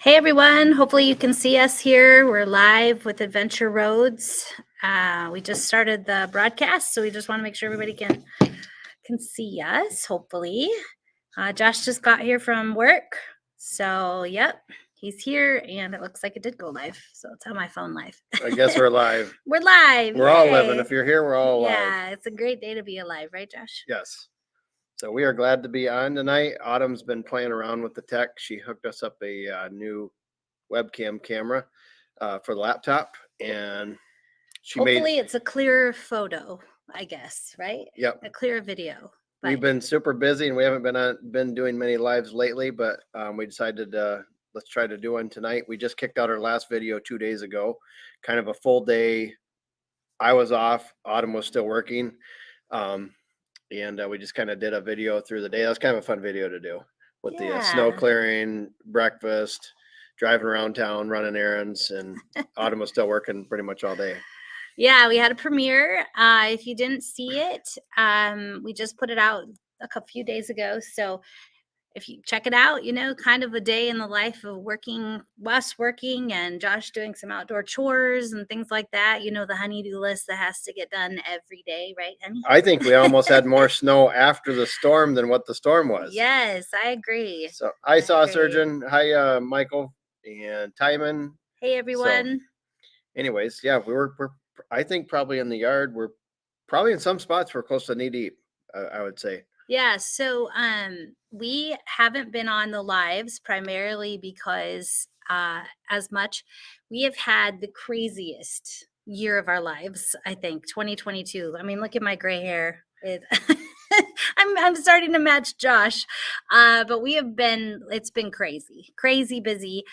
Hey everyone, hopefully you can see us here. We're live with Adventure Rhoades. We just started the broadcast, so we just want to make sure everybody can see us, hopefully. Josh just got here from work, so yep, he's here, and it looks like it did go live, so it's on my phone live. I guess we're live. We're live. We're all living. If you're here, we're all alive. Yeah, it's a great day to be alive, right, Josh? Yes. So we are glad to be on tonight. Autumn's been playing around with the tech. She hooked us up a new webcam camera for the laptop, and Hopefully it's a clearer photo, I guess, right? Yep. A clearer video. But we've been super busy, and we haven't been doing many lives lately. But we decided let's try to do one tonight. We just kicked out our last video 2 days ago, kind of a full day. I was off. Autumn was still working. And we just kind of did a video through the day. That was kind of a fun video to do with the snow clearing, breakfast, driving around town, running errands, and Autumn was still working pretty much all day. Yeah, we had a premiere. If you didn't see it, we just put it out a few days ago. So if you check it out, kind of a day in the life of us working and Josh doing some outdoor chores and things like that. The honey-do list that has to get done every day, right, honey? I think we almost had more snow after the storm than what the storm was. Yes, I agree. So I saw Surgeon. Hi, Michael and Timon. Hey, everyone. So, anyways, yeah, we're I think probably in the yard. We're probably in some spots we're close to knee deep, I would say. Yeah, so we haven't been on the lives primarily because as much we have had the craziest year of our lives, I think, 2022. I mean, look at my gray hair. I'm starting to match Josh. But it's been crazy busy.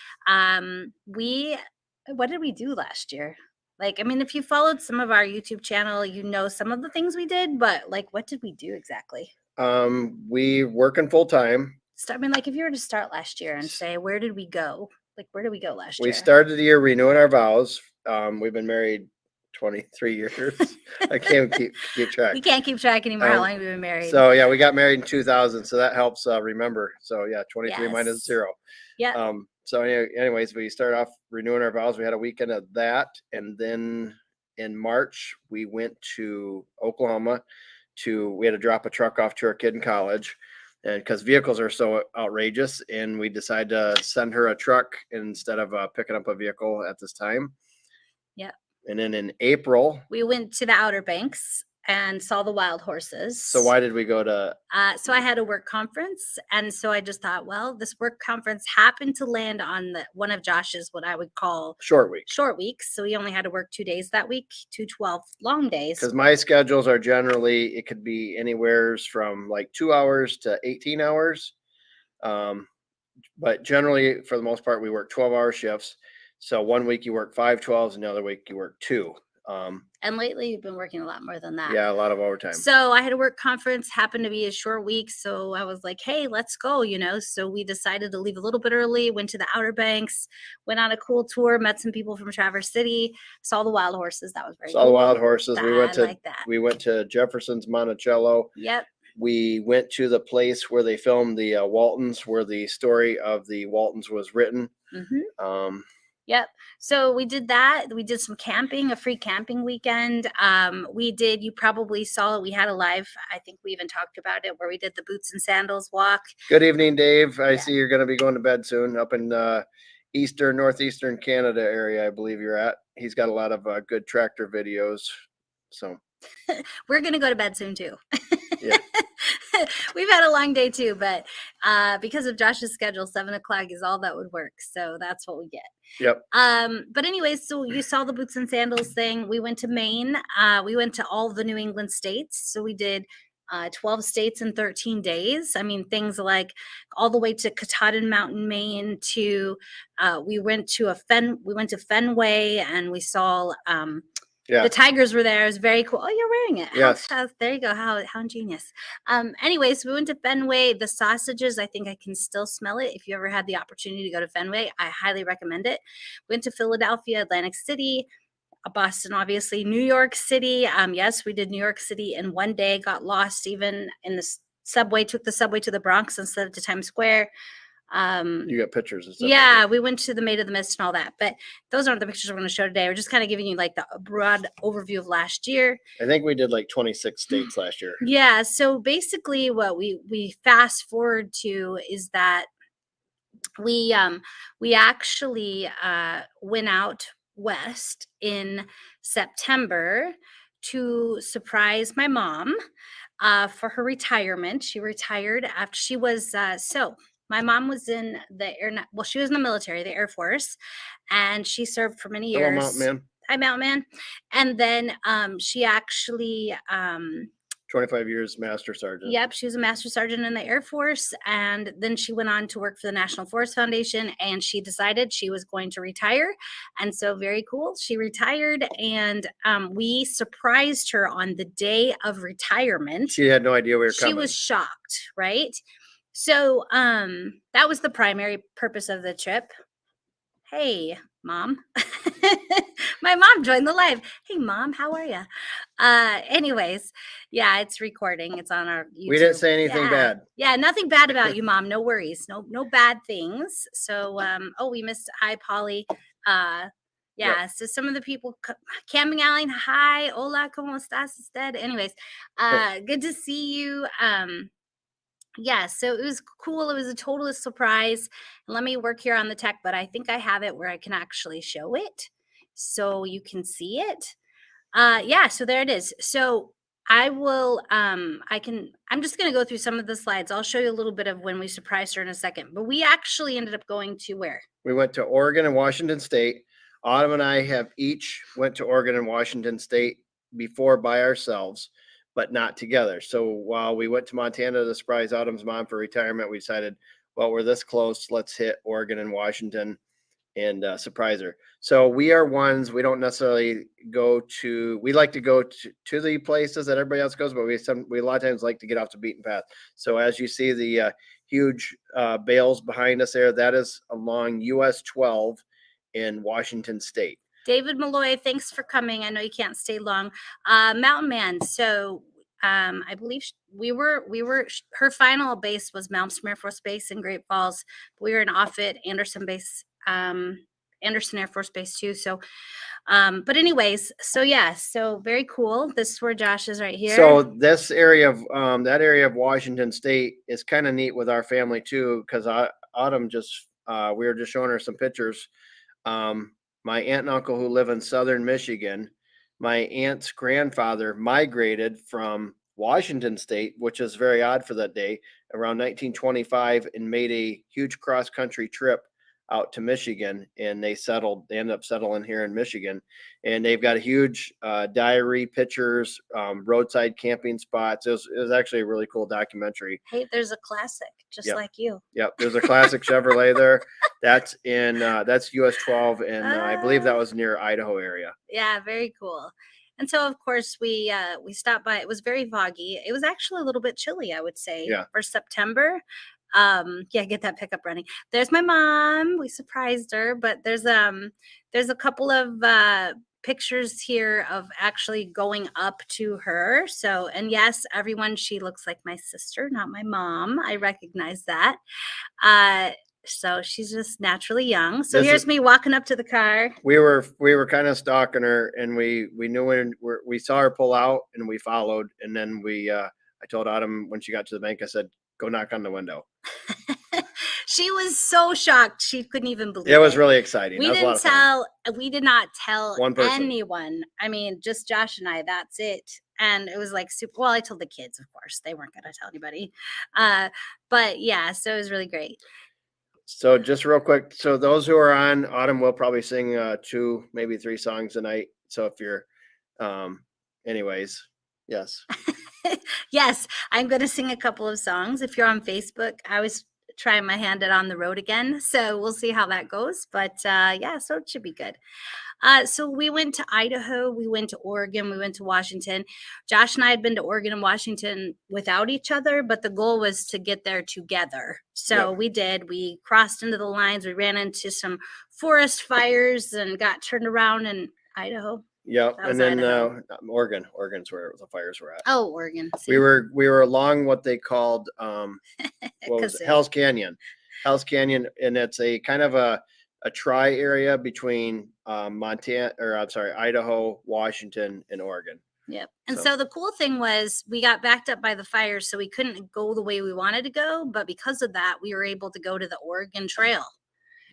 What did we do last year? If you followed some of our YouTube channel, some of the things we did, but what did we do exactly? We working full time. If you were to start last year and say, where did we go? Where did we go last year? We started the year renewing our vows. We've been married 23 years. I can't keep track. We can't keep track anymore how long we've been married. So yeah, we got married in 2000. So that helps remember. So yeah, 23 minus 0. Yeah. So anyways, we started off renewing our vows. We had a weekend of that. And then in March, we went to Oklahoma we had to drop a truck off to our kid in college, and because vehicles are so outrageous, and we decided to send her a truck instead of picking up a vehicle at this time. Yeah. And then in April, we went to the Outer Banks and saw the wild horses. So why did we go to? So I had a work conference, and so I just thought, well, this work conference happened to land on one of Josh's what I would call short weeks. So he only had to work 2 days that week, 12 long days. Because my schedules are generally, it could be anywhere from 2 hours to 18 hours. But generally, for the most part, we work 12-hour shifts. So 1 week you work 5 12s, and the other week you work 2. And lately you've been working a lot more than that. Yeah, a lot of overtime. So I had a work conference, happened to be a short week. So I was like, hey, let's go, So we decided to leave a little bit early, went to the Outer Banks, went on a cool tour, met some people from Traverse City, saw the wild horses. That was very cool. Saw the wild horses. We went to Jefferson's Monticello. Yep. We went to the place where they filmed the Waltons, where the story of the Waltons was written. Mm-hmm. Yep. So we did that. We did some camping, a free camping weekend. You probably saw it. We had a live, I think we even talked about it, where we did the boots and sandals walk. Good evening, Dave. I see you're going to be going to bed soon up in northeastern Canada area, I believe you're at. He's got a lot of good tractor videos. So we're going to go to bed soon too. Yeah. We've had a long day too, but because of Josh's schedule, 7 o'clock is all that would work. So that's what we get. Yep. But anyways, so you saw the boots and sandals thing. We went to Maine. We went to all the New England states. So we did 12 states in 13 days. I mean, things like all the way to Katahdin Mountain, Maine we went to Fenway, and we saw the tigers were there. It was very cool. Oh, you're wearing it. Yes. There you go. How ingenious. Anyways, we went to Fenway. The sausages, I think I can still smell it. If you ever had the opportunity to go to Fenway, I highly recommend it. Went to Philadelphia, Atlantic City, Boston, obviously, New York City. Yes, we did New York City in 1 day, got lost even in the subway, took the subway to the Bronx instead of to Times Square. You got pictures and stuff. Yeah, we went to the Maid of the Mist and all that, but those aren't the pictures we're going to show today. We're just kind of giving you like the broad overview of last year. I think we did like 26 states last year. Yeah, so basically what we fast forward to is that we actually went out west in September to surprise my mom for her retirement. She retired after she was my mom was in the she was in the military, the Air Force, and she served for many Hello, years. Mountain Man. Hi, Mountain Man. And then she actually 25 years Master Sergeant. Yep, she was a Master Sergeant in the Air Force, and then she went on to work for the National Forest Foundation, and she decided she was going to retire. And so very cool. She retired, and we surprised her on the day of retirement. She had no idea we were coming. She was shocked, right? So that was the primary purpose of the trip. Hey, Mom. My mom joined the live. Hey, Mom, how are you? Anyways, yeah, it's recording. It's on our YouTube. We didn't say anything bad. Yeah, nothing bad about you, Mom. No worries. No bad things. So, we missed. Hi, Polly. Yeah, so some of the people camping alley. Hi, hola, ¿cómo estás usted? Anyways, good to see you. Yeah, so it was cool. It was a total surprise. Let me work here on the tech, but I think I have it where I can actually show it so you can see it. Yeah, so there it is. So I will I'm just going to go through some of the slides. I'll show you a little bit of when we surprised her in a second. But we actually ended up going to where? We went to Oregon and Washington State. Autumn and I have each went to Oregon and Washington State before by ourselves, but not together. So while we went to Montana to surprise Autumn's mom for retirement, we decided, well, we're this close. Let's hit Oregon and Washington and surprise her. So we are ones, we don't necessarily we like to go to the places that everybody else goes, but we a lot of times like to get off the beaten path. So as you see the huge bales behind us there, that is along US 12 in Washington State. David Malloy, thanks for coming. I know you can't stay long. Mountain Man, so I believe her final base was Malmstrom Air Force Base in Great Falls. We were in Offutt, Anderson Base, Anderson Air Force Base too. So, but anyways, so yeah, so very cool. This is where Josh is right here. So this area of that area of Washington State is kind of neat with our family too, because Autumn just we were just showing her some pictures. My aunt and uncle who live in southern Michigan, my aunt's grandfather migrated from Washington State, which is very odd for that day, around 1925, and made a huge cross-country trip out to Michigan, and they ended up settling here in Michigan, and they've got a huge diary, pictures, roadside camping spots. It was actually a really cool documentary. Hey, there's a classic just like you. Yep, there's a classic Chevrolet there. That's in that's US 12, and I believe that was near Idaho area. Yeah, very cool. And so of course we stopped by. It was very foggy. It was actually a little bit chilly, I would say, for September. Yeah, get that pickup running. There's my mom. We surprised her, but there's a couple of pictures here of actually going up to her. So, and yes, everyone, she looks like my sister, not my mom. I recognize that. So she's just naturally young. So here's me walking up to the car. We were kind of stalking her, and we knew when we saw her pull out, and we followed, and then I told Autumn when she got to the bank, I said, go knock on the window. She was so shocked. She couldn't even believe it. It was really exciting. We did not tell anyone. I mean, just Josh and I, that's it. And it was like super, well, I told the kids, of course, they weren't going to tell anybody. But yeah, so it was really great. So just real quick. So those who are on, Autumn will probably sing 2, maybe 3 songs tonight. So if you're, anyways, yes. Yes, I'm going to sing a couple of songs. If you're on Facebook, I was trying my hand at On the Road again. So we'll see how that goes. But yeah, so it should be good. So we went to Idaho, we went to Oregon, we went to Washington. Josh and I had been to Oregon and Washington without each other, but the goal was to get there together. So we did. We crossed into the lines. We ran into some forest fires and got turned around in Idaho. Yeah, and then Oregon's where the fires were at. Oh, Oregon. See? We were along what they called what was it? Hell's Canyon. Hell's Canyon, and it's a kind of a tri area between Idaho, Washington, and Oregon. Yep. And so the cool thing was we got backed up by the fire, so we couldn't go the way we wanted to go. But because of that, we were able to go to the Oregon Trail.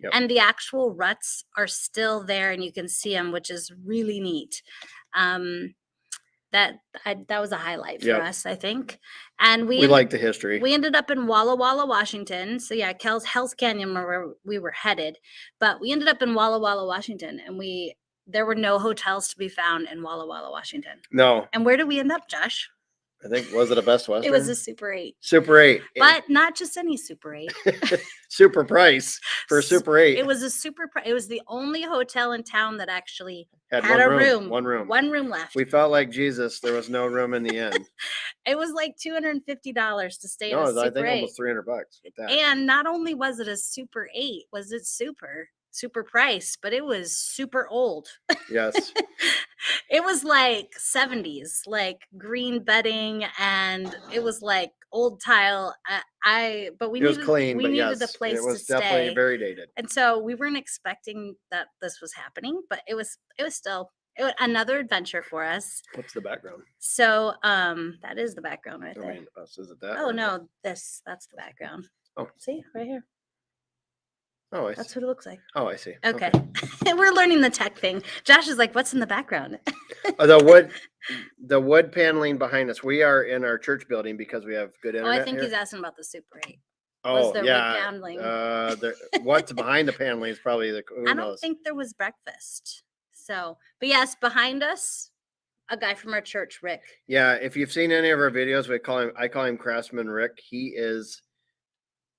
Yep. And the actual ruts are still there, and you can see them, which is really neat. That was a highlight for us, I think. And we like the history. We ended up in Walla Walla, Washington. So yeah, Hell's Canyon where we were headed, but we ended up in Walla Walla, Washington, and there were no hotels to be found in Walla Walla, Washington. No. And where did we end up, Josh? I think, was it a Best Western? It was a Super 8. Super 8. But not just any Super 8. Super price for Super 8. It was a super it was the only hotel in town that actually had one a room. One room left. We felt like Jesus. There was no room in the end. It was like $250 to stay in a Super 8. I think almost $300. And not only was it a Super 8, was it super price, but it was super old. Yes. It was like 70s, like green bedding, and it was like old tile. But we needed clean, we but needed yes, a place it was to definitely stay. very dated. And so we weren't expecting that this was happening, but it was still another adventure for us. What's the background? So that is the background right there. I mean, is it that? Oh no, that's the background. Oh, see right here. Oh, I That's see. what it looks like. Oh, I see. Okay. We're learning the tech thing. Josh is like, what's in the background? The wood paneling behind us. We are in our church building because we have good internet. I think here. he's asking about the Super 8. Oh, yeah. Wood paneling? What's behind the paneling is probably I don't think there was breakfast. So, but yes, behind us, a guy from our church, Rick. Yeah, if you've seen any of our videos, I call him Craftsman Rick. He is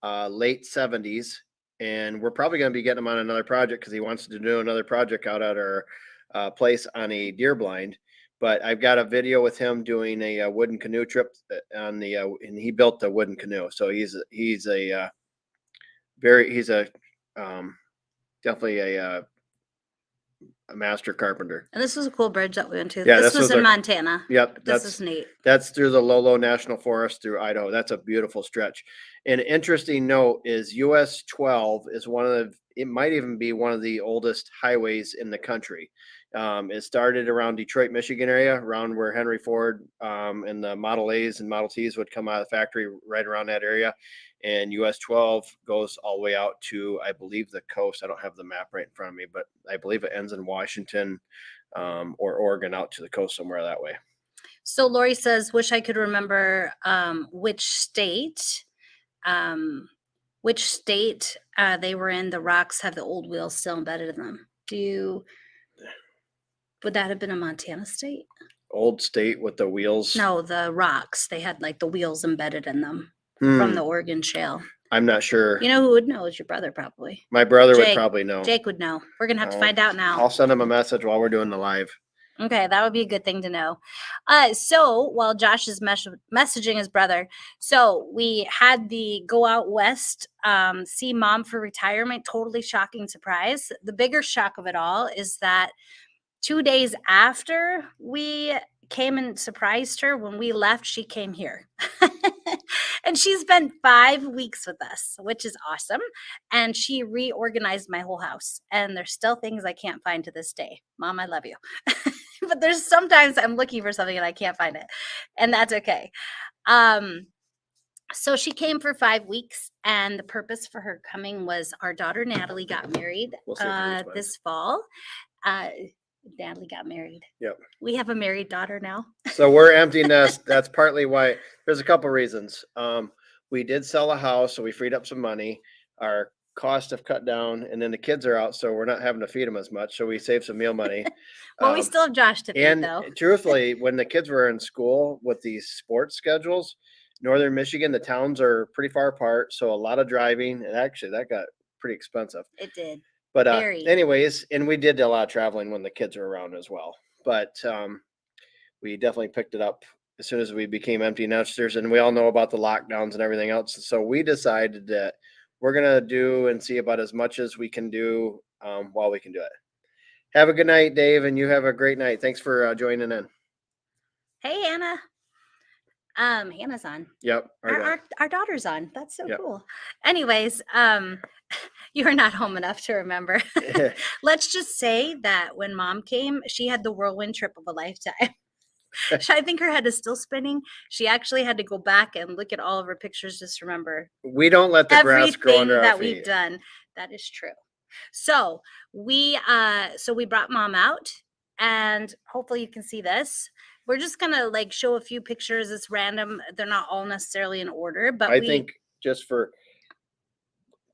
late 70s. And we're probably going to be getting him on another project because he wants to do another project out at our place on a deer blind. But I've got a video with him doing a wooden canoe trip on the, and he built the wooden canoe. So he's definitely a master carpenter. And this was a cool bridge that we went to. Yeah, this was in Montana. Yep, this is neat. That's through the Lolo National Forest through Idaho. That's a beautiful stretch. An interesting note is US 12 is it might even be one of the oldest highways in the country. It started around Detroit, Michigan area, around where Henry Ford and the Model A's and Model T's would come out of the factory, right around that area. And US 12 goes all the way out to, I believe, the coast. I don't have the map right in front of me, but I believe it ends in Washington or Oregon out to the coast somewhere that way. So Lori says, wish I could remember which state they were in. The rocks have the old wheels still embedded in them. Would that have been a Montana state? Old state with the wheels? No, the rocks. They had like the wheels embedded in them from the Oregon Shale. I'm not sure. You know who would know is your brother, probably. My brother would probably know. Jake would know. We're going to have to find out now. I'll send him a message while we're doing the live. Okay, that would be a good thing to know. So while Josh is messaging his brother, so we had the go out west, see mom for retirement. Totally shocking surprise. The bigger shock of it all is that 2 days after we came and surprised her, when we left, she came here. And she spent 5 weeks with us, which is awesome. And she reorganized my whole house. And there's still things I can't find to this day. Mom, I love you. But there's sometimes I'm looking for something and I can't find it. And that's okay. So she came for 5 weeks. And the purpose for her coming was our daughter Natalie got married this fall. Natalie got married. Yep. We have a married daughter now. So we're empty nest. That's partly why. There's a couple reasons. We did sell a house, so we freed up some money. Our costs have cut down, and then the kids are out, so we're not having to feed them as much. So we saved some meal money. Well, we still have Josh to feed, though. Truthfully, when the kids were in school with these sports schedules, Northern Michigan, the towns are pretty far apart, so a lot of driving, and actually that got pretty expensive. It did. But anyways, and we did a lot of traveling when the kids were around as well. But we definitely picked it up as soon as we became empty nesters, and we all know about the lockdowns and everything else. So we decided that we're going to do and see about as much as we can do while we can do it. Have a good night, Dave, and you have a great night. Thanks for joining in. Hey, Anna. Hannah's on. Yep. Our daughter's on. That's so Yep. cool. Anyways, you are not home enough to remember. Let's just say that when mom came, she had the whirlwind trip of a lifetime. I think her head is still spinning. She actually had to go back and look at all of her pictures just to remember We don't let the grass grow everything under our that feet. we've done. That is true. So we brought mom out, and hopefully you can see this. We're just gonna like show a few pictures. It's random. They're not all necessarily in order, but I think just for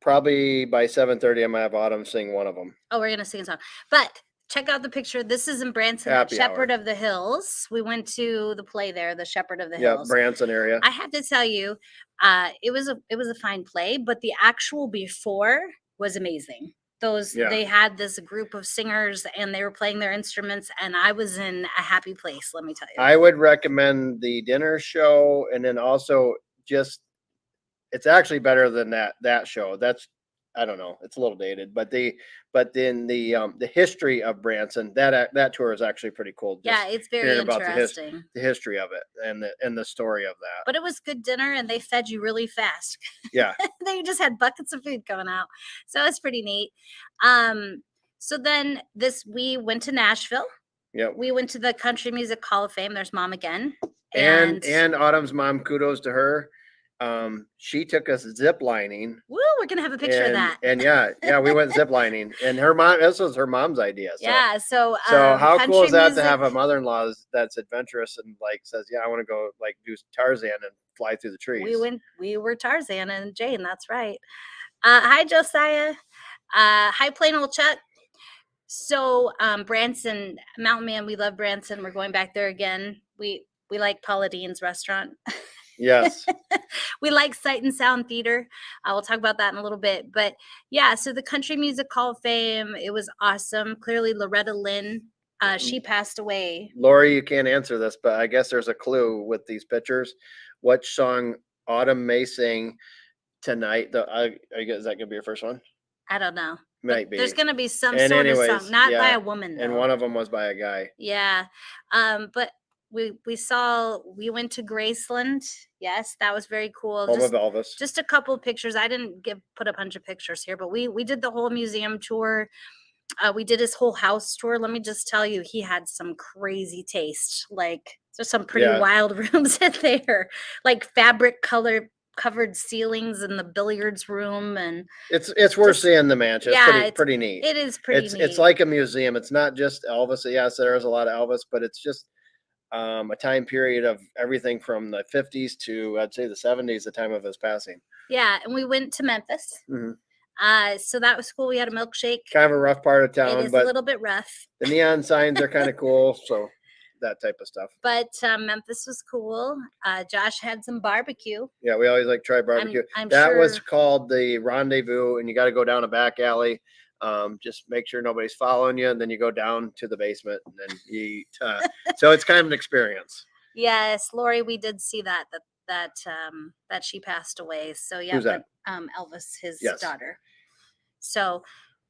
probably by 7:30, I'm gonna have Autumn sing one of them. Oh, we're gonna sing a song. But check out the picture. This is in Branson at Happy Shepherd hour. of the Hills. We went to the play there, the Shepherd of the Yeah, Hills. Branson area. I have to tell you, it was a fine play, but the actual before was amazing. Yeah. They had this group of singers and they were playing their instruments, and I was in a happy place, let me tell you. I would recommend the dinner show, and then also just it's actually better than that show. That's I don't know, it's a little dated, but then the history of Branson, that tour is actually pretty cool. Yeah, Just it's very hearing about interesting. the history of it and the story of that. But it was good dinner and they fed you really fast. Yeah. They just had buckets of food coming out. So it's pretty neat. So then we went to Nashville. Yep. We went to the Country Music Hall of Fame. There's mom again. And Autumn's mom, kudos to her. She took us zip lining. Woo, we're gonna have a picture of that. And yeah, we went zip lining. And her mom, this was her mom's idea. So, yeah. So how cool is that to have a mother-in-law that's adventurous and like says, yeah, I want to go like do Tarzan and fly through the trees. We were Tarzan and Jane. That's right. Hi, Josiah. Hi, plain old Chuck. So Branson, Mountain Man, we love Branson. We're going back there again. We like Paula Dean's restaurant. Yes. We like Sight and Sound Theater. We'll talk about that in a little bit. But yeah, so the Country Music Hall of Fame, it was awesome. Clearly, Loretta Lynn, she passed away. Lori, you can't answer this, but I guess there's a clue with these pictures. What song Autumn may sing tonight? Is that going to be your first one? I don't know. Might be. There's going to be some sort of song, not by a woman, though. And one of them was by a guy. Yeah. But we went to Graceland. Yes, that was very cool. Home of Elvis. Just a couple of pictures. I didn't put a bunch of pictures here, but we did the whole museum tour. We did his whole house tour. Let me just tell you, he had some crazy taste. Like there's some pretty wild rooms in there, like fabric covered ceilings in the billiards room, and it's worth seeing the mansion. It's pretty neat. It is pretty neat. It's like a museum. It's not just Elvis. Yes, there is a lot of Elvis, but it's just a time period of everything from the 50s to I'd say the 70s, the time of his passing. Yeah, and we went to Memphis. Mm-hmm. So that was cool. We had a milkshake. Kind of a rough part of town. It is a little bit rough. The neon signs are kind of cool, so that type of stuff. But Memphis was cool. Josh had some barbecue. Yeah, we always like try barbecue. That was called the Rendezvous, and you got to go down a back alley. Just make sure nobody's following you, and then you go down to the basement and then you eat. So it's kind of an experience. Yes, Lori, we did see that she passed away. So yeah, who's that? Elvis, his daughter. So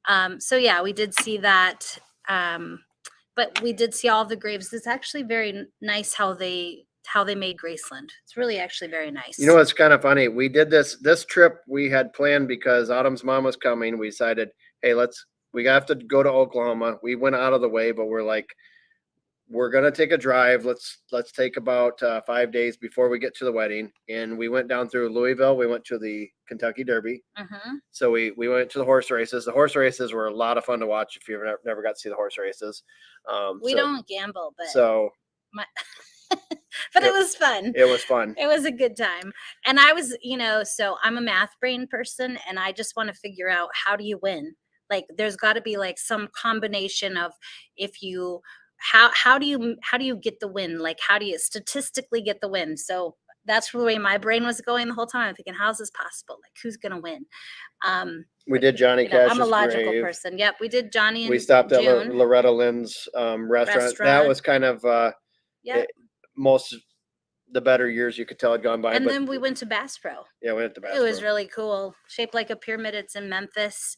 yeah, we did see that. But we did see all the graves. It's actually very nice how they made Graceland. It's really actually very nice. You know what's kind of funny? We did this trip we had planned because Autumn's mom was coming. We decided, hey, we have to go to Oklahoma. We went out of the way, but we're like, we're gonna take a drive. Let's take about 5 days before we get to the wedding. And we went down through Louisville. We went to the Kentucky Derby. Mm-hmm. So we went to the horse races. The horse races were a lot of fun to watch if you've never got to see the horse races. We don't gamble, but but it was fun. It was fun. It was a good time. And I was, so I'm a math brain person, and I just want to figure out, how do you win? Like there's got to be like some combination of how do you get the win? Like how do you statistically get the win? So that's the way my brain was going the whole time. I'm thinking, how's this possible? Like who's gonna win? We did Johnny Cash's I'm a logical grave. person. Yep, we did Johnny. We stopped at Loretta Lynn's restaurant. That was kind of most the better years you could tell had gone by. And then we went to Bass Pro. Yeah, we went to Bass Pro. It was really cool, shaped like a pyramid. It's in Memphis,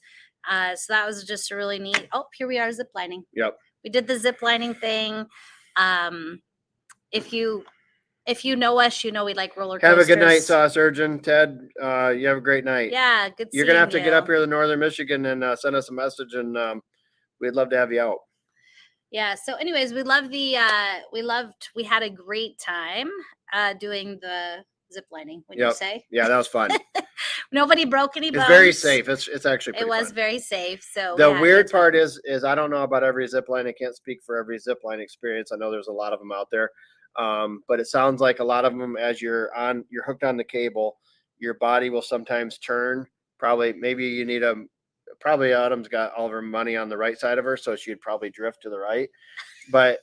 so that was just a really neat. Oh, here we are ziplining. Yep. We did the ziplining thing. If you If you know us, you know we like roller Have a good night, coasters. Sauce Surgeon. Ted, you have a great night. Yeah, good You're going to have seeing to get up you. here to Northern Michigan and send us a message, and we'd love to have you out. Yeah. So, anyways, we had a great time doing the zip lining. Would you Yep. say? Yeah, that was fun. Nobody broke any It's very bones. safe. It's actually It pretty was fun. very safe. So we The had a good weird part time. is I don't know about every zip line. I can't speak for every zip line experience. I know there's a lot of them out there, but it sounds like a lot of them, as you're hooked on the cable, your body will sometimes turn. Probably, maybe you need a. Probably Autumn's got all of her money on the right side of her, so she'd probably drift to the right. But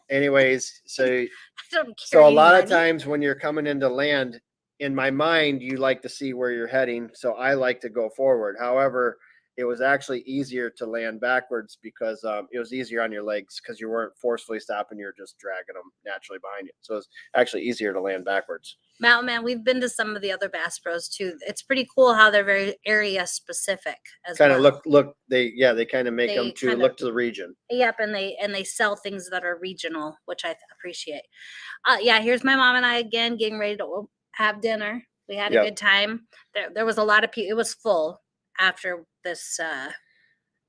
anyways, I don't so a carry lot of money. times when you're coming into land, in my mind, you like to see where you're heading. So I like to go forward. However, it was actually easier to land backwards because it was easier on your legs because you weren't forcefully stopping. You're just dragging them naturally behind you. So it's actually easier to land backwards. Mountain Man, we've been to some of the other Bass Pros too. It's pretty cool how they're very area specific as Kind of well. look. They kind of make them They to kind look of to the region. Yep, and they sell things that are regional, which I appreciate. Yeah, here's my mom and I again getting ready to have dinner. We had a Yep. good time. There was a lot of people. It was full after this.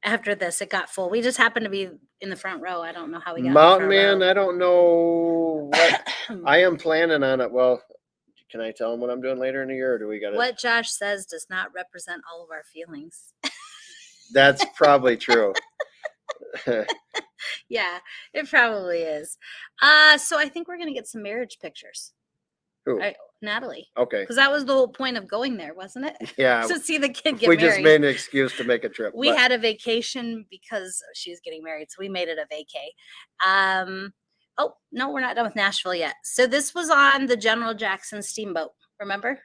After this, it got full. We just happened to be in the front row. I don't know how we got in the Mountain front Man, row. I don't know what I am planning on it. Well, can I tell him what I'm doing later in the year, or do we got to? What Josh says does not represent all of our feelings. That's probably true. Yeah, it probably is. So I think we're gonna get some marriage pictures. Who? Natalie. Okay. Because that was the whole point of going there, wasn't it? Yeah. To see the kid get We married. just made an excuse to make a trip. We had a vacation because she was getting married, so we made it a vacay. Oh no, we're not done with Nashville yet. So this was on the General Jackson steamboat. Remember?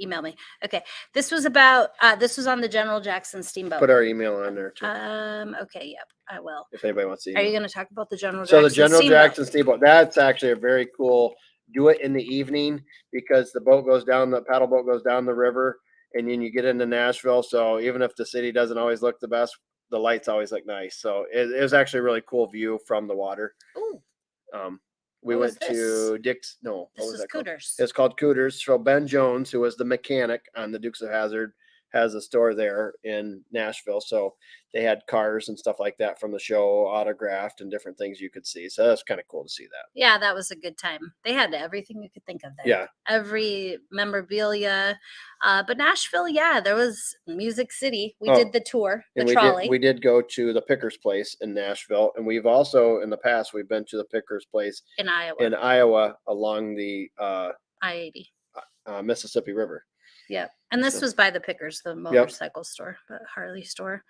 Email me. Okay, this was about. This was on the General Jackson steamboat. Put our email on there too. Okay. Yep. I will. If anybody wants to. Are you going to talk about the General So Jackson? the General steamboat? Jackson steamboat. That's actually a very cool. Do it in the evening because the boat goes down. The paddle boat goes down the river, and then you get into Nashville. So even if the city doesn't always look the best, the lights always look nice. So it was actually a really cool view from the water. Ooh. We went to Dick's. No, this what was that Cooters. Called? It's called Cooters. So Ben Jones, who was the mechanic on the Dukes of Hazzard, has a store there in Nashville. So they had cars and stuff like that from the show, autographed and different things you could see. So that's kind of cool to see that. Yeah, that was a good time. They had everything you could think of there. Yeah. Every memorabilia. But Nashville, yeah, there was Music City. We did the tour, the trolley. We did go to the Pickers place in Nashville. And we've also, in the past, we've been to the Pickers place in Iowa along the I-80. Mississippi River. Yep. And this was by the Pickers, the motorcycle store, the Harley store.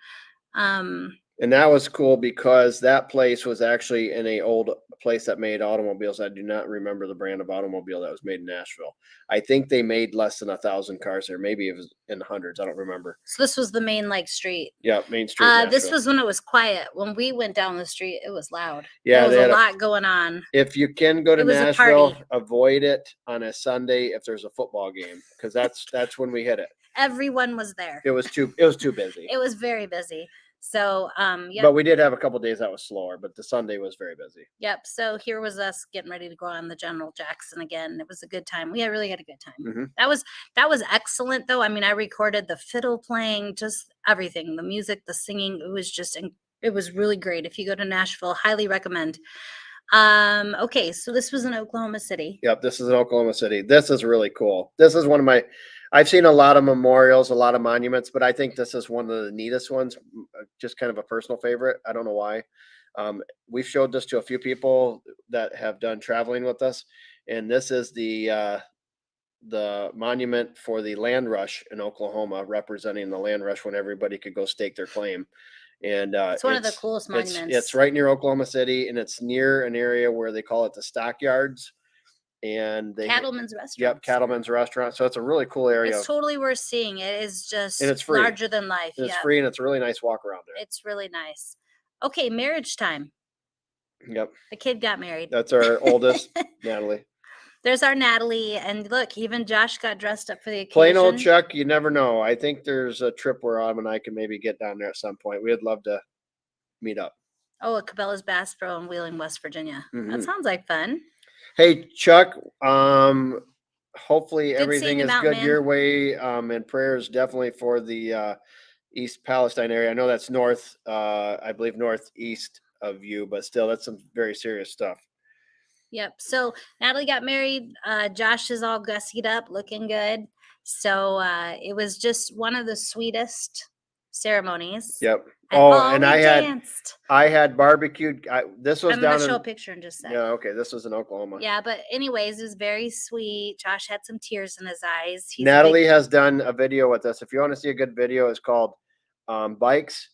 And that was cool because that place was actually in a old place that made automobiles. I do not remember the brand of automobile that was made in Nashville. I think they made less than 1,000 cars there. Maybe it was in the hundreds. I don't remember. So this was the main street. Yeah, Main Street. This was when it was quiet. When we went down the street, it was loud. Yeah, there was a lot going on. If you can go to Nashville, avoid it on a Sunday if there's a football game because that's when we hit it. Everyone was there. It was too busy. It was very busy. So, yeah. But we did have a couple days that was slower, but the Sunday was very busy. Yep. So here was us getting ready to go on the General Jackson again. It was a good time. We really had a good time. Mm-hmm. That was excellent though. I mean, I recorded the fiddle playing, just everything, the music, the singing. It was really great. If you go to Nashville, highly recommend. Okay, so this was in Oklahoma City. Yep, this is in Oklahoma City. This is really cool. This is one of I've seen a lot of memorials, a lot of monuments, but I think this is one of the neatest ones. Just kind of a personal favorite. I don't know why. We've showed this to a few people that have done traveling with us, and this is the monument for the land rush in Oklahoma, representing the land rush when everybody could go stake their claim. And it's one of the coolest monuments. It's right near Oklahoma City, and it's near an area where they call it the stockyards. And Cattleman's Restaurant. Yep, Cattleman's Restaurant. So it's a really cool area. It's totally worth seeing. It is just and it's free. Larger than life. It's free, and it's a really nice walk around there. It's really nice. Okay, marriage time. Yep. The kid got married. That's our oldest, Natalie. There's our Natalie, and look, even Josh got dressed up for the occasion. Plain old Chuck, you never know. I think there's a trip where Autumn and I can maybe get down there at some point. We'd love to meet up. Oh, at Cabela's Bass Pro in Wheeling, West Virginia. Mm-hmm. That sounds like fun. Hey, Chuck, hopefully Good seeing everything you, is Mountain good Man. your way. And prayers definitely for the East Palestine area. I know that's north, I believe northeast of you, but still, that's some very serious stuff. Yep. So Natalie got married. Josh is all gussied up, looking good. So it was just one of the sweetest ceremonies. Yep. And Oh, oh, and we danced. I had barbecued. This was I'm gonna down show a in picture in just a sec. yeah. Okay, this was in Oklahoma. Yeah, but anyways, it was very sweet. Josh had some tears in his eyes. He's a big Natalie has done a video with us. If you want to see a good video, it's called "Bikes,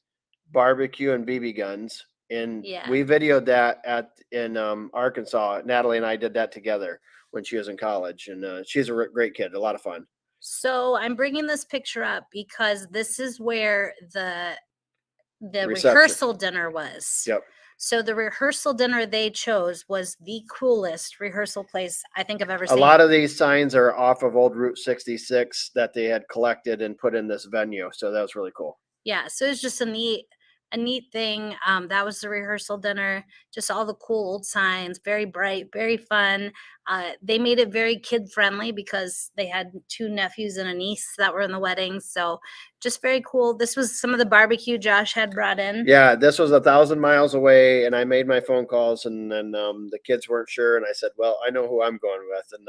Barbecue, and BB Guns." And yeah. we videoed that in Arkansas. Natalie and I did that together when she was in college, and she's a great kid. A lot of fun. So I'm bringing this picture up because this is where the Reception. rehearsal dinner was. Yep. So the rehearsal dinner they chose was the coolest rehearsal place I think I've ever A seen. lot of these signs are off of old Route 66 that they had collected and put in this venue. So that was really cool. Yeah, so it's just a neat thing. That was the rehearsal dinner. Just all the cool old signs, very bright, very fun. They made it very kid friendly because they had two nephews and a niece that were in the wedding. So just very cool. This was some of the barbecue Josh had brought in. Yeah, this was 1,000 miles away, and I made my phone calls, and then the kids weren't sure, and I said, "Well, I know who I'm going with," and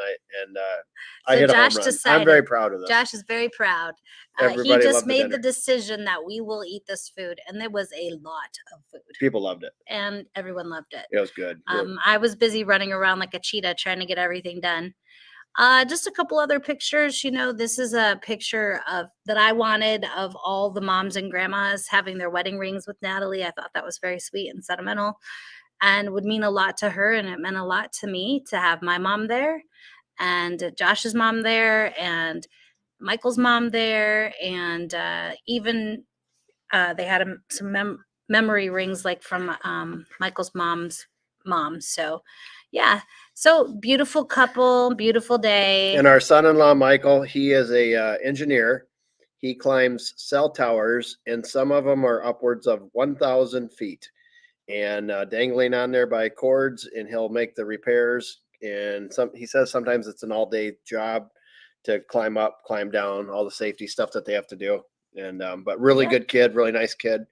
I So hit a home Josh run. I'm very decided. proud of this. Josh is very proud. He Everybody just loved the made the dinner. decision that we will eat this food, and there was a lot of food, People loved it. and everyone loved it. It was good. I was busy running around like a cheetah trying to get everything done. Just a couple other pictures. This is a picture of that I wanted of all the moms and grandmas having their wedding rings with Natalie. I thought that was very sweet and sentimental and would mean a lot to her. And it meant a lot to me to have my mom there and Josh's mom there and Michael's mom there. And even they had some memory rings like from Michael's mom's mom. So, yeah. So beautiful couple, beautiful day. And our son-in-law Michael, he is a engineer. He climbs cell towers, and some of them are upwards of 1,000 feet, and dangling on there by cords. And he'll make the repairs. And he says sometimes it's an all-day job to climb up, climb down, all the safety stuff that they have to do. And but really Yep. good kid, really nice kid.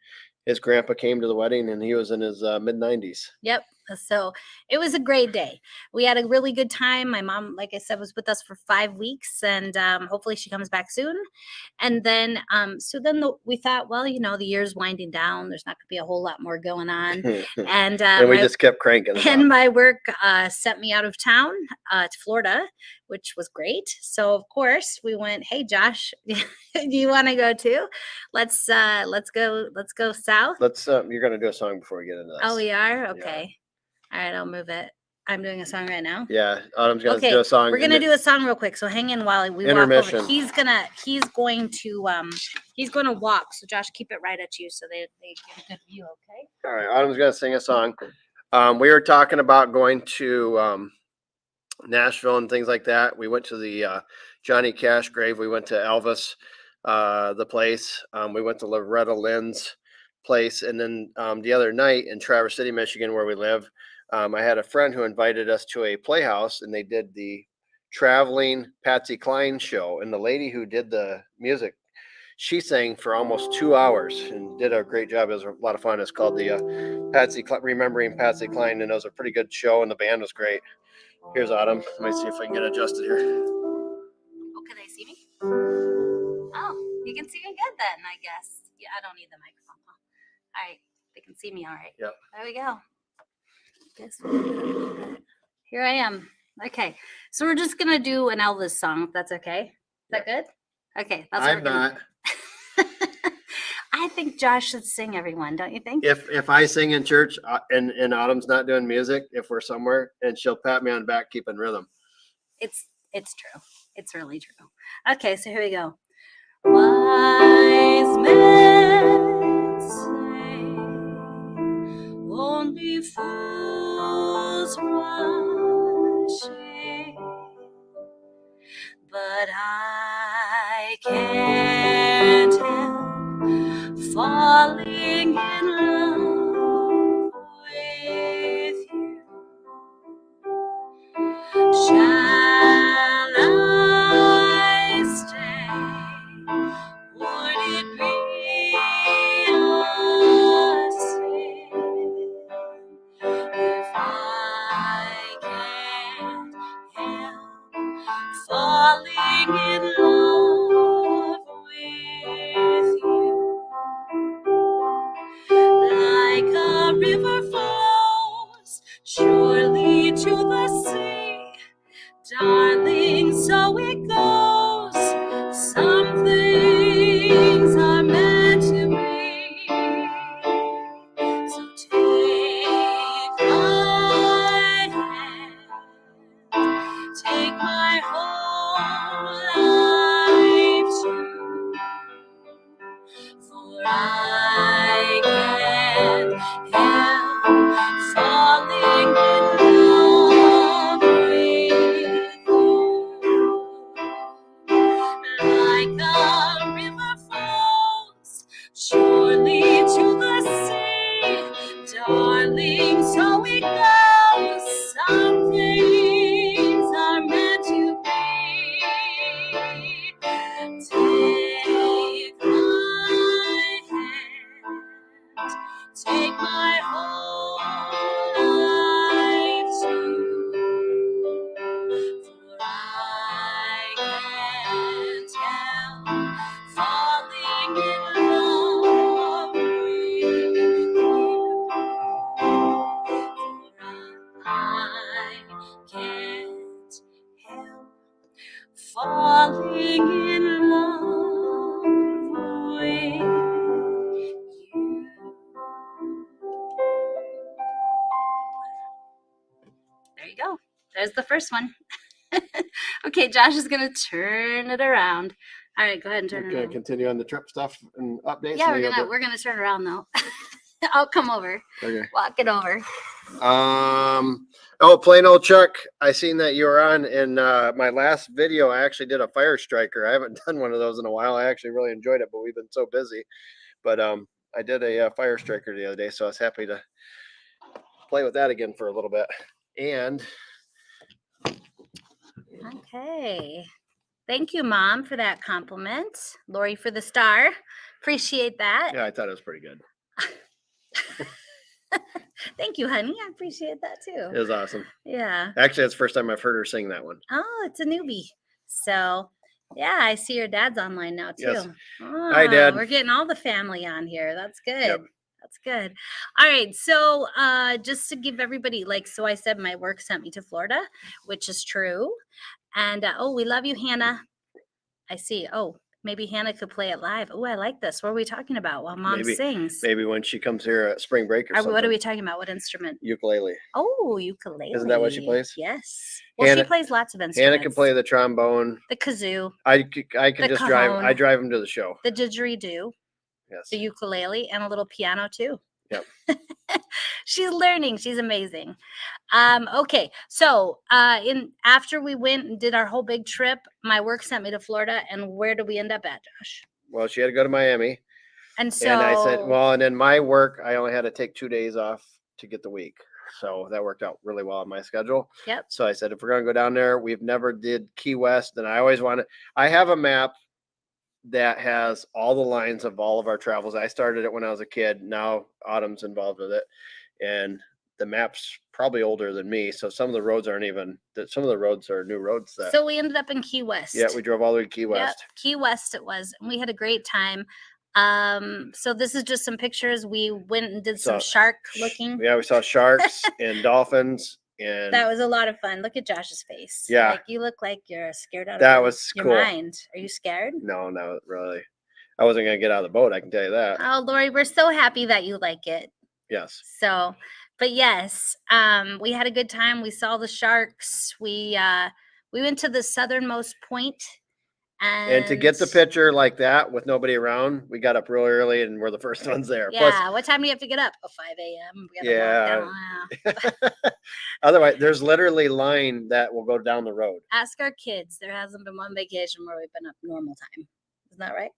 His grandpa came to the wedding, and he was in his mid-90s. Yep. So it was a great day. We had a really good time. My mom, like I said, was with us for 5 weeks, and hopefully she comes back soon. And then, we thought, well, the year's winding down. There's not going to be a whole lot more going on. And And we just kept cranking it and out. my work sent me out of town to Florida, which was great. So of course we went. Hey, Josh, do you want to go too? Let's go south. Let's you're gonna do a song before we get into this. Oh, we are? Yeah. Okay. All right, I'll move it. I'm doing a song right now. Yeah, Autumn's gonna Okay, do a song. we're gonna do a song real quick. So hang in while we walk Intermission. over. He's going to walk. So Josh, keep it right at you so they get a good view. Okay. All right, Autumn's gonna sing a song. We were talking about going to Nashville and things like that. We went to the Johnny Cash grave. We went to Elvis, the place. We went to Loretta Lynn's place, and then the other night in Traverse City, Michigan, where we live, I had a friend who invited us to a playhouse, and they did the traveling Patsy Cline show. And the lady who did the music, she sang for almost 2 hours and did a great job. It was a lot of fun. It's called the Remembering Patsy Cline, and it was a pretty good show, and the band was great. Here's Autumn. Let me see if I can get adjusted here. Oh, can they see me? Oh, you can see me good then, I guess. Yeah, I don't need the microphone. Huh? All right, they can see me all right. Yep. There we go. Here I am. Okay, so we're just gonna do an Elvis song, if that's okay. Is that good? Okay, that's what I'm not. I think Josh should sing, everyone, don't you think? If I sing in church and Autumn's not doing music, if we're somewhere, and she'll pat me on the back, keeping rhythm. It's true. It's really true. Okay, so here we go. Wise men say only fools rush in, but I can't help falling in love with you. falling in love with you. Like a river flows surely to the sea, darling, so it goes. Some things are meant to be. So take my hand, take my whole life too, for I can't help falling in love with you. Like a river flows surely to the sea, darling, so it goes. Some things are meant to be. Take my hand, take my whole life too, for I can't help falling in love with you. For I can't help falling in love with you. There you go. There's the first one. Okay, Josh is going to turn it around. All right, go ahead and turn it Okay, around. continue on the trip stuff and updates. Yeah, and then we're gonna turn it around though. I'll come over. Okay. Walk it over. Oh, plain old Chuck. I seen that you were on in my last video. I actually did a fire striker. I haven't done one of those in a while. I actually really enjoyed it, but we've been so busy. But I did a fire striker the other day, so I was happy to play with that again for a little bit. And Okay. Thank you, Mom, for that compliment. Lori for the star. Appreciate that. yeah, I thought it was pretty good. Thank you, honey. I appreciate that too. It was awesome. Yeah. Actually, it's the first time I've heard her sing that one. Oh, it's a newbie. So, yeah, I see your dad's online now too. Yes. Oh, Hi, Dad. We're getting all the family on here. That's good. Yep. That's good. All right. So, just to give everybody, so I said my work sent me to Florida, which is true. And oh, we love you, Hannah. I see. Oh, maybe Hannah could play it live. Oh, I like this. What are we talking about while Mom sings? Maybe when she comes here at spring break or something. What are we talking about? What instrument? Ukulele. Oh, ukulele. Isn't that what she plays? Yes. Well, she plays lots of instruments. Hannah can play the trombone, the kazoo. I can just drive. cajon, I drive them to the show. The didgeridoo, Yes. the ukulele, and a little piano too. Yep. She's learning. She's amazing. Okay. So after we went and did our whole big trip, my work sent me to Florida. And where did we end up at, Josh? Well, she had to go to Miami. And so And I said, well, and then my work, I only had to take 2 days off to get the week. So that worked out really well on my schedule. Yep. So I said, if we're going to go down there, we've never did Key West. And I always wanted, I have a map that has all the lines of all of our travels. I started it when I was a kid. Now Autumn's involved with it. And the map's probably older than me. So some of the roads aren't even, some of the roads are new roads. So we ended up in Key West. Yeah, we drove all the way to Key West. Yep, Key West it was. And we had a great time. So this is just some pictures. We went and did some shark looking. Yeah, we saw sharks and dolphins. And that was a lot of fun. Look at Josh's face. Yeah. Like you look like you're scared out of your cool. mind. Are you scared? No, not really. I wasn't going to get out of the boat. I can tell you that. Oh, Lori, we're so happy that you like it. Yes. So, but yes, we had a good time. We saw the sharks. We went to the southernmost point. And to get the picture like that with nobody around, we got up really early and we're the first ones there. Yeah. Plus, what time do you have to get up? Oh, 5 a.m. Yeah. Otherwise, there's literally line that will go down the road. Ask our kids. There hasn't been one vacation where we've been up normal time. Isn't that right?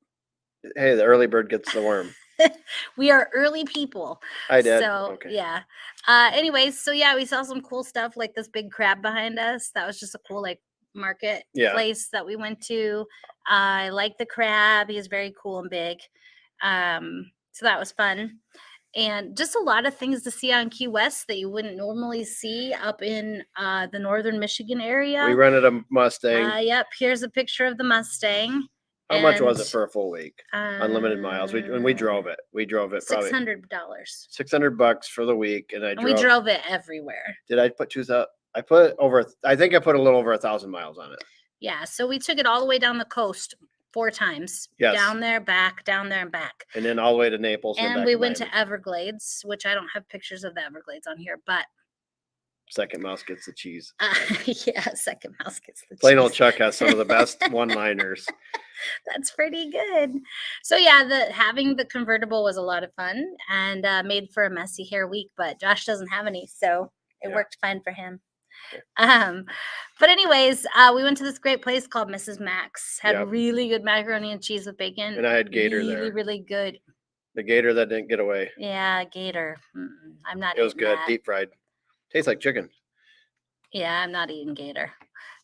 Hey, the early bird gets the worm. We are early people. I did. So, okay. Yeah. Anyways, so yeah, we saw some cool stuff like this big crab behind us. That was just a cool, market place that we went to. I like the crab. He is very cool and big. So that was fun. and just a lot of things to see on Key West that you wouldn't normally see up in the northern Michigan We area. rented a Mustang. Yep, here's a picture of the Mustang. How much was And it for a full week? Unlimited miles. When we drove it. We drove it probably $600. $600 for the week, and And we drove it everywhere. Did I put 2,000? I put over. I think I put a little over 1,000 miles on it. Yeah, so we took it all the way down the coast 4 times. Yes. Down there, back, down there, and back. And then all the way to Naples. And back we to went Miami. to Everglades, which I don't have pictures of the Everglades on here, but Second mouse gets the cheese. yeah, second mouse gets the Plain cheese. old Chuck has some of the best one-liners. That's pretty good. So yeah, having the convertible was a lot of fun and made for a messy hair week, but Josh doesn't have any, so it worked fine for him. But anyways, we went to this great place called Mrs. Max. Had really good macaroni and cheese with bacon. And I had Gator there. Really good. The Gator that didn't get away. Yeah, Gator. I'm not. It was good, that. deep fried. Tastes like chicken. Yeah, I'm not eating Gator.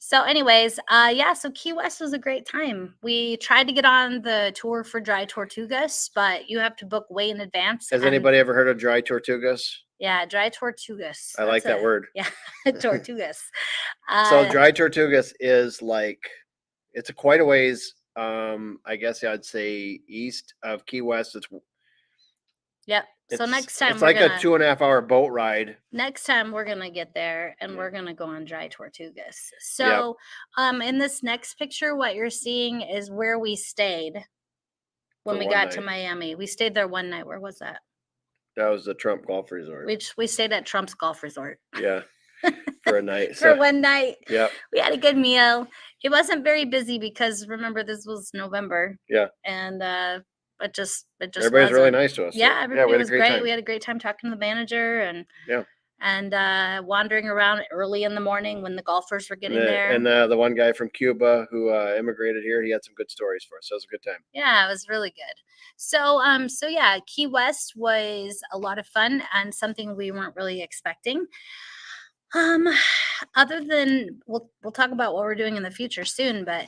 So anyways, yeah, so Key West was a great time. We tried to get on the tour for Dry Tortugas, but you have to book way in advance. Has anybody ever heard of Dry Tortugas? Yeah, Dry Tortugas. I like that word. Yeah, Tortugas. So Dry Tortugas is like, it's quite a ways, I guess I'd say east of Key West. Yep. So next time it's like a 2.5 hour boat ride. Next time we're gonna get there and we're gonna go on Dry Tortugas. So in this next picture, what you're seeing is where we stayed when we got to Miami. We stayed there one night. Where was that? That was the Trump Golf Resort. We stayed at Trump's Golf Resort. Yeah. For a night. For one night. Yeah. We had a good meal. It wasn't very busy because remember this was November. Yeah. And it just everybody's really nice to us. Yeah, everybody was great. We had a great time talking to the manager and wandering around early in the morning when the golfers were getting there. And the one guy from Cuba who immigrated here, he had some good stories for us. So it was a good time. Yeah, it was really good. So yeah, Key West was a lot of fun and something we weren't really expecting. Other than we'll talk about what we're doing in the future soon, but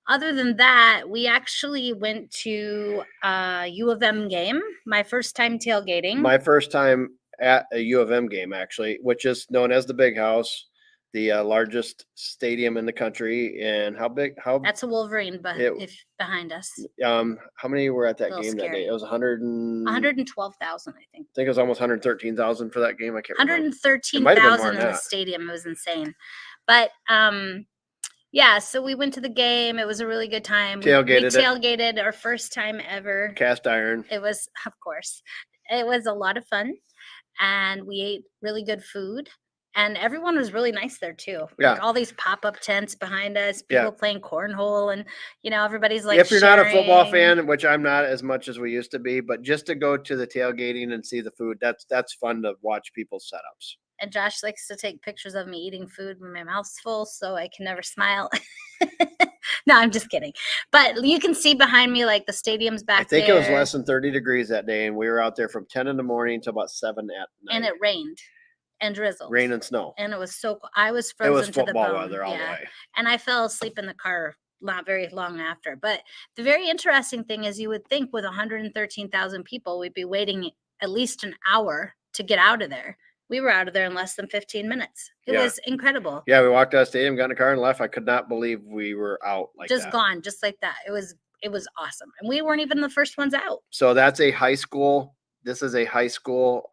other than that, we actually went to a U of M game. My first time tailgating. My first time at a U of M game, actually, which is known as the Big House, the largest stadium in the country. And how big? That's a Wolverine, but if behind us. How many were at that game that day? It was 112,000, I think. I think it was almost 113,000 for that game. I can't remember. 113,000 in the stadium. It was insane. But yeah, so we went to the game. It was a really good time. We tailgated our first time ever. Cast iron. It was, of course, it was a lot of fun. And we ate really good food. And everyone was really nice there too. Yeah. Like all these pop-up tents behind us, people playing cornhole, and everybody's like. If you're not a football fan, which I'm not as much as we used to be, but just to go to the tailgating and see the food, that's fun to watch people's setups. And Josh likes to take pictures of me eating food when my mouth's full, so I can never smile. No, I'm just kidding. But you can see behind me, like the stadium's back there. I think it was less than 30 degrees that day, and we were out there from 10 in the morning to about 7 at night. And it rained and drizzled. Rain and snow. And it was so cool. I was frozen to the bone. It was football weather all the way. And I fell asleep in the car not very long after. But the very interesting thing is you would think with 113,000 people, we'd be waiting at least an hour to get out of there. We were out of there in less than 15 minutes. It was incredible. Yeah, we walked out of the stadium, got in the car, and left. I could not believe we were out like that. Just gone, just like that. It was awesome. And we weren't even the first ones out. So that's a high school. This is a high school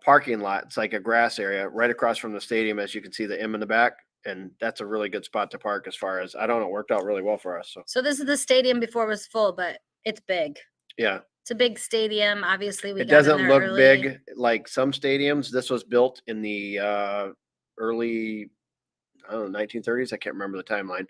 parking lot. It's like a grass area right across from the stadium, as you can see the M in the back. And that's a really good spot to park as far as, I don't know, it worked out really well for us. So this is the stadium before it was full, but it's big. Yeah. It's a big stadium. Obviously, it doesn't look big like some stadiums. This was built in the early, I don't know, 1930s. I can't remember the timeline.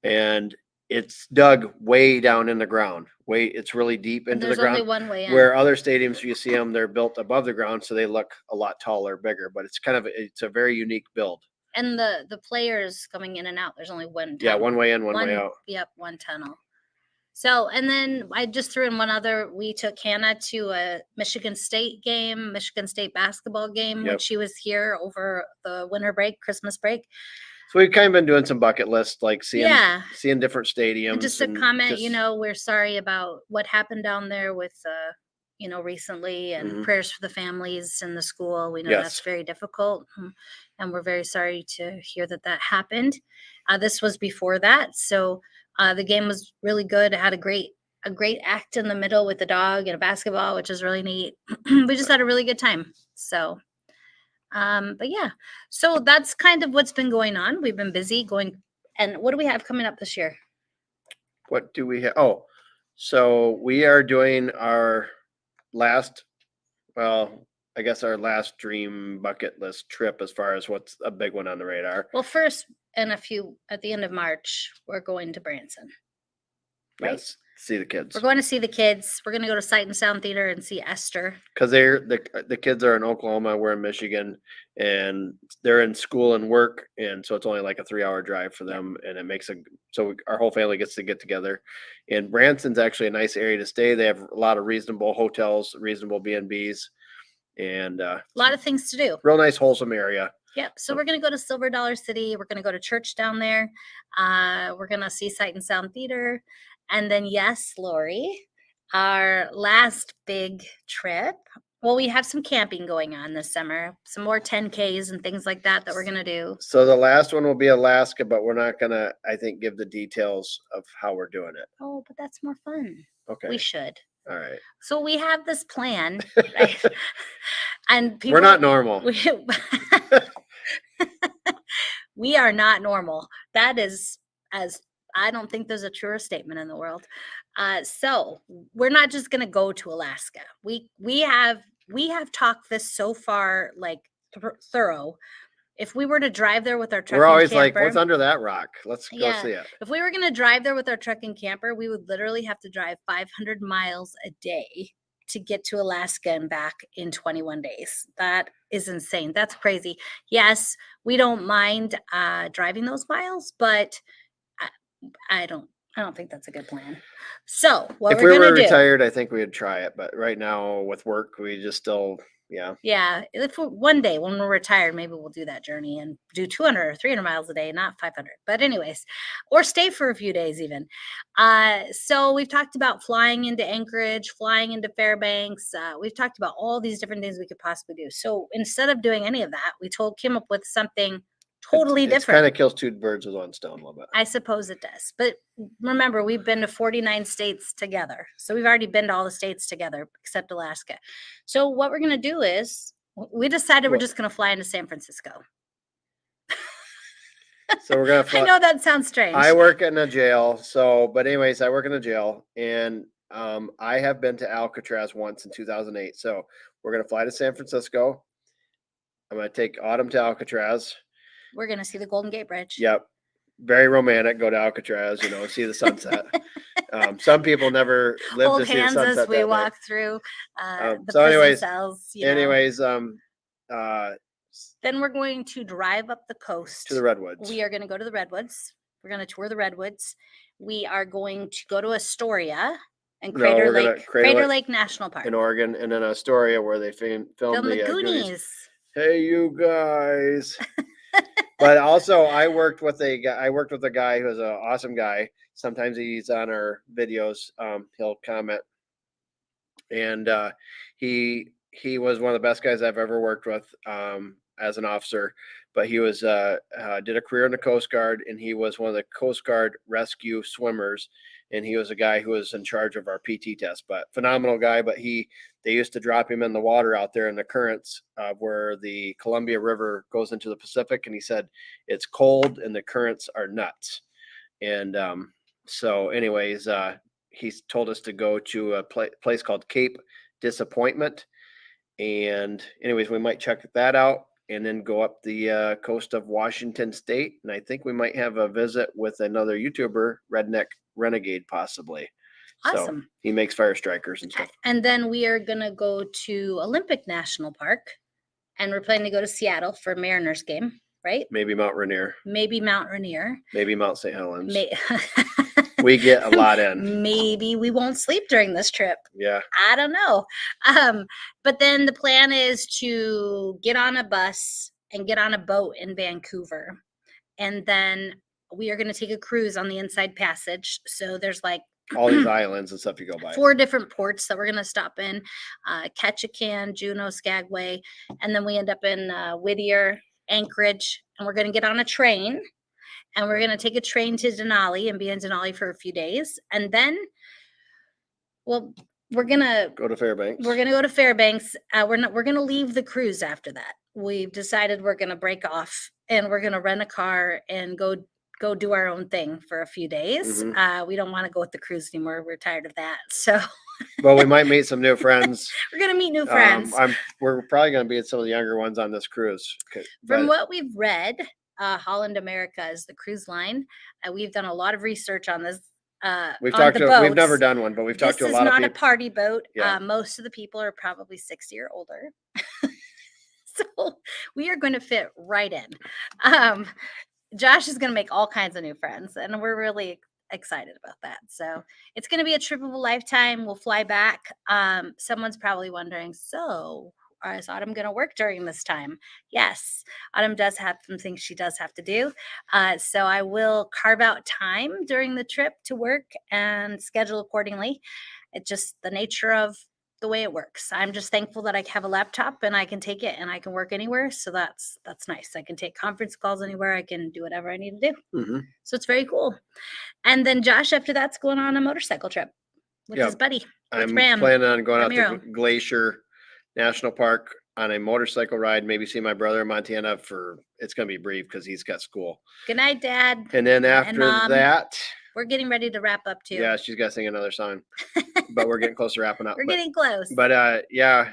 And it's dug way down in the ground. It's really deep into the ground. There's only one way in. Where other stadiums, you see them, they're built above the ground, so they look a lot taller, bigger. But it's a very unique build. And the players coming in and out, there's only one tunnel. Yeah, one way in, one way out. Yep, one tunnel. So, and then I just threw in one other. We took Hannah to a Michigan State game, Michigan State basketball game, when she was here over the winter break, Christmas break. So we've kind of been doing some bucket lists, like seeing different stadiums. And just a comment, we're sorry about what happened down there with, recently, and Mhm. prayers for the families and the school. We know that's Yes. very difficult, and we're very sorry to hear that that happened. This was before that, so the game was really good. It had a great act in the middle with the dog and a basketball, which is really neat. We just had a really good time. So, but yeah, so that's kind of what's been going on. We've been busy going, and what do we have coming up this year? What do we have? Oh, so we are doing our last, well, I guess our last dream bucket list trip as far as what's a big one on the radar. Well, first, at the end of March, we're going to Branson, right? Yes, see the We're kids going to see the kids. We're going to go to Sight and Sound Theater and see Esther. because the kids are in Oklahoma, we're in Michigan, and they're in school and work, and so it's only like a 3 hour drive for them, and it makes our whole family gets to get together. And Branson's actually a nice area to stay. They have a lot of reasonable hotels, reasonable B&Bs, and A lot of things to do. real nice wholesome area. Yep. So we're going to go to Silver Dollar City. We're going to go to church down there. We're going to see Sight and Sound Theater. And then, yes, Lori, our last big trip. Well, we have some camping going on this summer, some more 10Ks and things like that we're going to do. So the last one will be Alaska, but we're not gonna, I think, give the details of how we're doing it. Oh, but that's more fun. Okay. We should. All right. So we have this plan, right? And people, We're not normal. We are not normal. That is, as I don't think there's a truer statement in the world. So we're not just going to go to Alaska. We have talked this so far, like thorough. If we were to drive there with our truck We're and always like, camper, what's under that rock? Let's go yeah, see it. if we were going to drive there with our truck and camper, we would literally have to drive 500 miles a day to get to Alaska and back in 21 days. That is insane. That's crazy. Yes, we don't mind driving those miles, but I don't think that's a good plan. So what If we're we were gonna do? retired, I think we'd try it. But right now with work, we just still, yeah. Yeah, if one day when we're retired, maybe we'll do that journey and do 200 or 300 miles a day, not 500. But anyways, or stay for a few days even. So we've talked about flying into Anchorage, flying into Fairbanks. We've talked about all these different things we could possibly do. So instead of doing any of that, we came up with something totally It different. kind of kills two birds with one stone a little bit. I suppose it does. But remember, we've been to 49 states together. So we've already been to all the states together except Alaska. So what we're going to do is we decided we're just going to fly into San Francisco. So we're gonna fly. I know that sounds strange. I work in a jail, but anyways, I work in a jail, and I have been to Alcatraz once in 2008. So we're gonna fly to San Francisco. I'm gonna take Autumn to Alcatraz. We're going to see the Golden Gate Bridge. Yep, very romantic. Go to Alcatraz, see the sunset. Some people never live Old to see the Kansas, sunset. we walk through the so prison anyways, cells. Then we're going to drive up the coast to the Redwoods. We are going to go to the Redwoods. We're going to tour the Redwoods. We are going to go to Astoria and Crater Lake National Park in Oregon, and then Astoria where they filmed the Goonies. Hey, you guys. But also, I worked with a guy who's an awesome guy. Sometimes he's on our videos. He'll comment, and he was one of the best guys I've ever worked with as an officer. But he was did a career in the Coast Guard, and he was one of the Coast Guard rescue swimmers. And he was a guy who was in charge of our PT test. But phenomenal guy. But they used to drop him in the water out there in the currents where the Columbia River goes into the Pacific. And he said it's cold and the currents are nuts. And so, anyways, he told us to go to a place called Cape Disappointment. And anyways, we might check that out and then go up the coast of Washington State. And I think we might have a visit with another YouTuber, Redneck Renegade, possibly. Awesome. So he makes fire strikers and stuff. And then we are going to go to Olympic National Park, and we're planning to go to Seattle for a Mariners game, right? Maybe Mount Rainier. Maybe Mount Rainier. Maybe Mount St. Helens. We get a lot in. Maybe we won't sleep during this trip. Yeah. I don't know. But then the plan is to get on a bus and get on a boat in Vancouver. And then we are going to take a cruise on the Inside Passage. So there's like all these islands and stuff you go by. 4 different ports that we're going to stop in, Ketchikan, Juneau, Skagway, and then we end up in Whittier, Anchorage, and we're going to get on a train, and we're going to take a train to Denali and be in Denali for a few days, and then, well, we're going to Go to Fairbanks. We're going to go to Fairbanks. We're going to leave the cruise after that. We've decided we're going to break off, and we're going to rent a car and go do our own thing for a few days. We don't want to go with the cruise anymore. We're tired of that. So, well, we might meet some new friends. We're going to meet new friends. We're probably going to be some of the younger ones on this cruise. From what we've read, Holland America is the cruise line. We've done a lot of research on this. We've never done one, but we've talked to a lot of people. This is not a party boat. Yeah. Most of the people are probably 60 or older. So we are going to fit right in. Josh is going to make all kinds of new friends, and we're really excited about that. So it's going to be a trip of a lifetime. We'll fly back. Someone's probably wondering, so is Autumn going to work during this time? Yes, Autumn does have some things she does have to do. So I will carve out time during the trip to work and schedule accordingly. It's just the nature of the way it works. I'm just thankful that I have a laptop and I can take it and I can work anywhere. So that's nice. I can take conference calls anywhere. I can do whatever I need to do. So it's very cool. And then Josh, after that's going on a motorcycle trip with his buddy. I'm planning on going out to Glacier National Park on a motorcycle ride, maybe see my brother in Montana it's going to be brief because he's got school. Good night, Dad. And then after that, we're getting ready to wrap up too. Yeah, she's got to sing another song, but we're getting close to wrapping up. We're getting close. But yeah,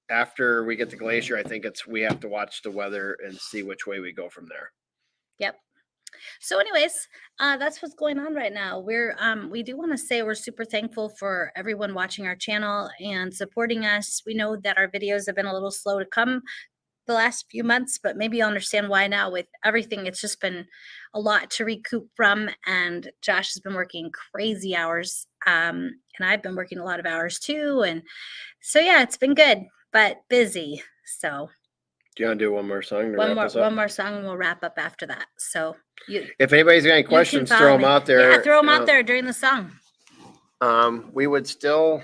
after we get to Glacier, I think we have to watch the weather and see which way we go from there. Yep. So anyways, that's what's going on right now. We do want to say we're super thankful for everyone watching our channel and supporting us. We know that our videos have been a little slow to come the last few months, but maybe you'll understand why now. With everything, it's just been a lot to recoup from, and Josh has been working crazy hours, and I've been working a lot of hours too, and so yeah, it's been good but busy. So do you want to do one more song to wrap us up? One more song and we'll wrap up after that. So if anybody's got any questions, throw them out there. Yeah, throw them out there during the song. We would still,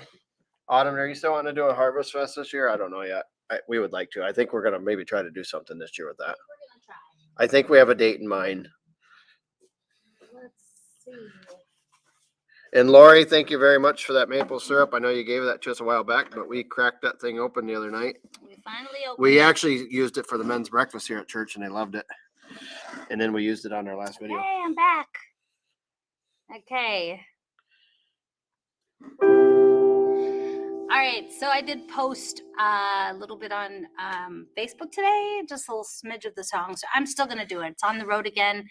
Autumn, are you still want to do a Harvest Fest this year? I don't know yet. We would like to. I think we're going to maybe try to do something this year with that. We're going to try. I think we have a date in mind. Let's see. And Lori, thank you very much for that maple syrup. I know you gave that to us a while back, but we cracked that thing open the other night. We finally opened We it. actually used it for the men's breakfast here at church, and they loved it. And then we used it on our last video. Hey, I'm back. Okay. All right, so I did post a little bit on Facebook today, just a little smidge of the song. So I'm still going to do it. It's On the Road Again.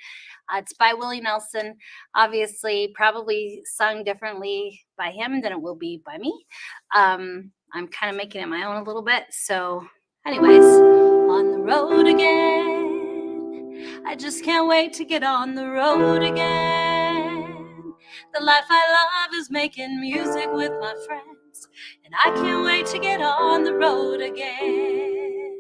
It's by Willie Nelson. Obviously, probably sung differently by him than it will be by me. I'm kind of making it my own a little bit. So anyways, on the road again. I just can't wait to get on the road again. The life I love is making music with my friends, and I can't wait to get on the road again.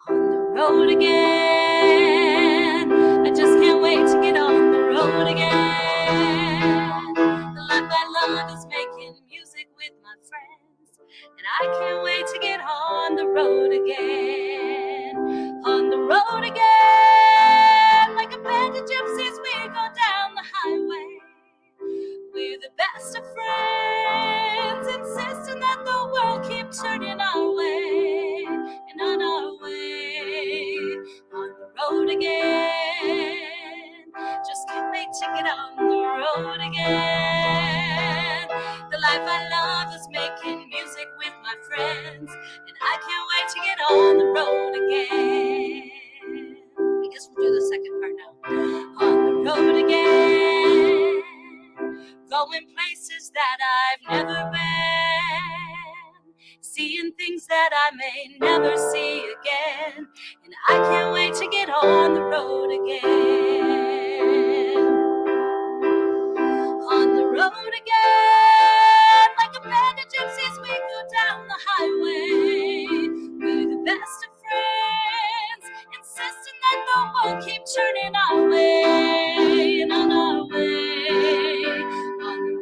On the road again. I just can't wait to get on the road again. The life I love is making music with my friends, and I can't wait to get on the road again. On the road again. Like a band of gypsies, we go down the highway. We're the best of friends, insisting that the world keep turning our way, and on our way, on the road again. Just can't wait to get on the road again. The life I love is making music with my friends, and I can't wait to get on the road again. I guess we'll do the second part now. On the road again. Going places that I've never been, seeing things that I may never see again, and I can't wait to get on the road again. On the road again, like a band of gypsies, we go down the highway. We're the best of friends, insisting that the world keep turning our way, and on our way. On the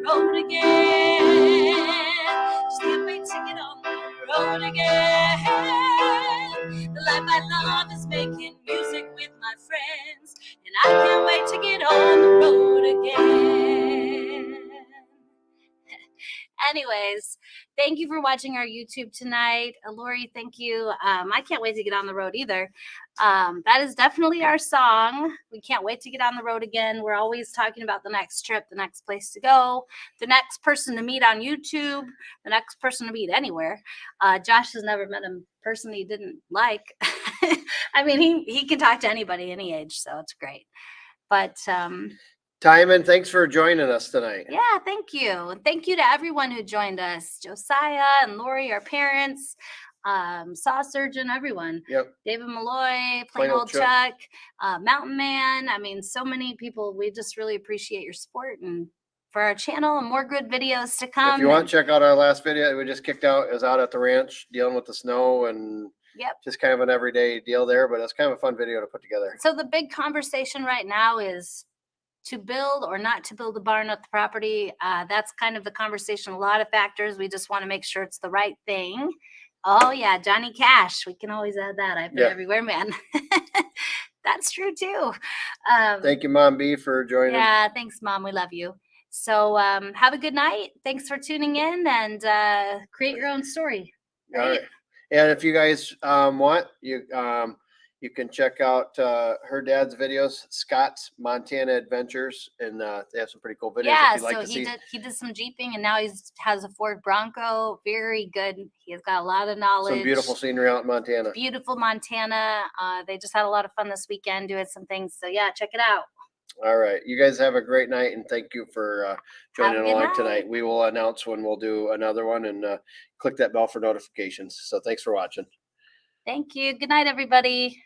anyways, thank you for watching our YouTube tonight. Lori, thank you. I can't wait to get on the road either. That is definitely our song. We can't wait to get on the road again. We're always talking about the next trip, the next place to go, the next person to meet on YouTube, the next person to meet anywhere. Josh has never met a person he didn't like. I mean, he can talk to anybody any age, so it's great. But Timon, thanks for joining us tonight. yeah, thank you. And thank you to everyone who joined us. Josiah and Lori, our parents, Saw Surgeon, everyone. Yep. David Malloy, Plain Old Chuck, Mountain Man. I mean, so many people. We just really appreciate your support and for our channel and more good videos to come. If you want, check out our last video we just kicked out. It was out at the ranch dealing with the snow and just kind of an everyday deal there, but it's kind of a fun video to put together. So the big conversation right now is to build or not to build a barn at the property. That's kind of the conversation. A lot of factors. We just want to make sure it's the right thing. Oh yeah, Johnny Cash. We can always add that. I've been everywhere, man. That's true too. Thank you, Mom B, for joining. Yeah, thanks, Mom. We love you. So have a good night. Thanks for tuning in and create your own story. Right? All right. And if you guys want, you can check out her dad's videos, Scott's Montana Adventures, and they have some pretty cool videos. Yeah, if you'd like so to see. he did some Jeeping, and now has a Ford Bronco. Very good. He has got a lot of knowledge. Some beautiful scenery out in Montana. Beautiful Montana. They just had a lot of fun this weekend doing some things. So yeah, check it out. All right. You guys have a great night, and thank you for joining along tonight. We will announce when we'll do another one, and click that bell for notifications. So thanks for watching. Thank you. Good night, everybody.